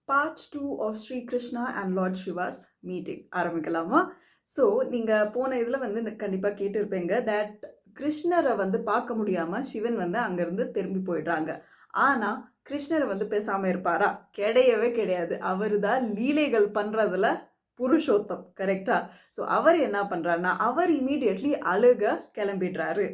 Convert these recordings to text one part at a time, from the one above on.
Part 2 of Sri Krishna and lord Shiva's meeting ஆரம்பிக்கலாமா? So நீங்கள் போன இதில் வந்து கண்டிப்பாக கேட்டிருப்பீங்க தட் கிருஷ்ணரை வந்து பார்க்க முடியாமல் சிவன் வந்து அங்கேருந்து திரும்பி போயிடுறாங்க. ஆனால் கிருஷ்ணர் வந்து பேசாமல் இருப்பாரா? கிடையவே கிடையாது. அவர் தான் லீலைகள் பண்ணுறதுல புருஷோத்தம், கரெக்டா? ஸோ அவர் என்ன பண்ணுறாருன்னா, அவர் இமீடியட்லி அழுக கிளம்பிடுறாரு.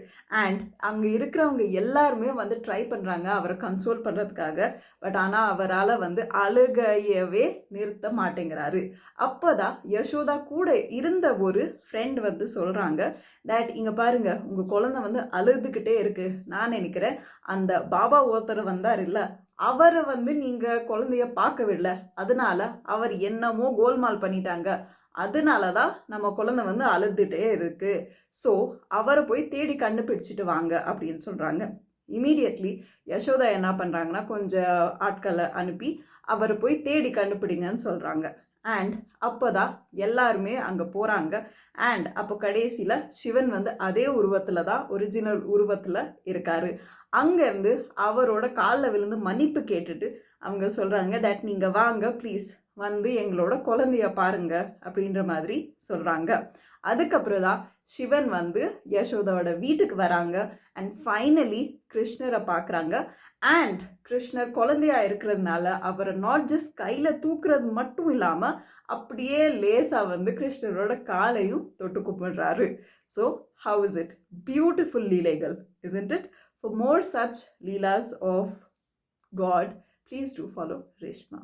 அண்ட் அங்கே இருக்கிறவங்க எல்லாருமே வந்து ட்ரை பண்ணுறாங்க அவரை கன்சோல் பண்ணுறதுக்காக. பட் ஆனால் அவரால் வந்து அழுகையவே நிறுத்த மாட்டேங்கிறாரு. அப்போ தான் யசோதா கூட இருந்த ஒரு ஃப்ரெண்ட் வந்து சொல்கிறாங்க தட் இங்கே பாருங்க, உங்கள் குழந்தை வந்து அழுதுகிட்டே இருக்கு. நான் நினைக்கிறேன் அந்த பாபா ஒருத்தர் வந்தார் இல்லை, அவரை வந்து நீங்கள் குழந்தைய பார்க்கவில்லை, அதனால அவர் என்னமோ கோல்மால் பண்ணிட்டாங்க, அதனால தான் நம்ம குழந்தை வந்து அழுதுகிட்டே இருக்கு. ஸோ அவரை போய் தேடி கண்டுபிடிச்சிட்டு வாங்க அப்படின்னு சொல்கிறாங்க. இமீடியட்லி யசோதா என்ன பண்ணுறாங்கன்னா, கொஞ்சம் ஆட்களை அனுப்பி அவரை போய் தேடி கண்டுபிடிங்கன்னு சொல்கிறாங்க. அண்ட் அப்போ தான் எல்லாருமே அங்கே போகிறாங்க. அண்ட் அப்போ கடைசியில் சிவன் வந்து அதே உருவத்தில் தான், ஒரிஜினல் உருவத்தில் இருக்காரு. அங்கேருந்து அவரோட காலில் விழுந்து மன்னிப்பு கேட்டுட்டு அவங்க சொல்கிறாங்க தட் நீங்கள் வாங்க ப்ளீஸ், வந்து எங்களோட குழந்தைய பாருங்க அப்படின்ற மாதிரி சொல்கிறாங்க. அதுக்கப்புறம் தான் சிவன் வந்து யசோதாவோட வீட்டுக்கு வராங்க. அண்ட் ஃபைனலி கிருஷ்ணரை பார்க்குறாங்க. அண்ட் கிருஷ்ணர் குழந்தையா இருக்கிறதுனால அவரை நாட் ஜஸ்ட் கையில் தூக்குறது மட்டும் இல்லாமல் அப்படியே லேசாக வந்து கிருஷ்ணரோட காலையும் தொட்டு கும்பிடுறாரு. So how is it? Beautiful லீலைகள், isn't it? For more such leelas of God, please do follow Reshma.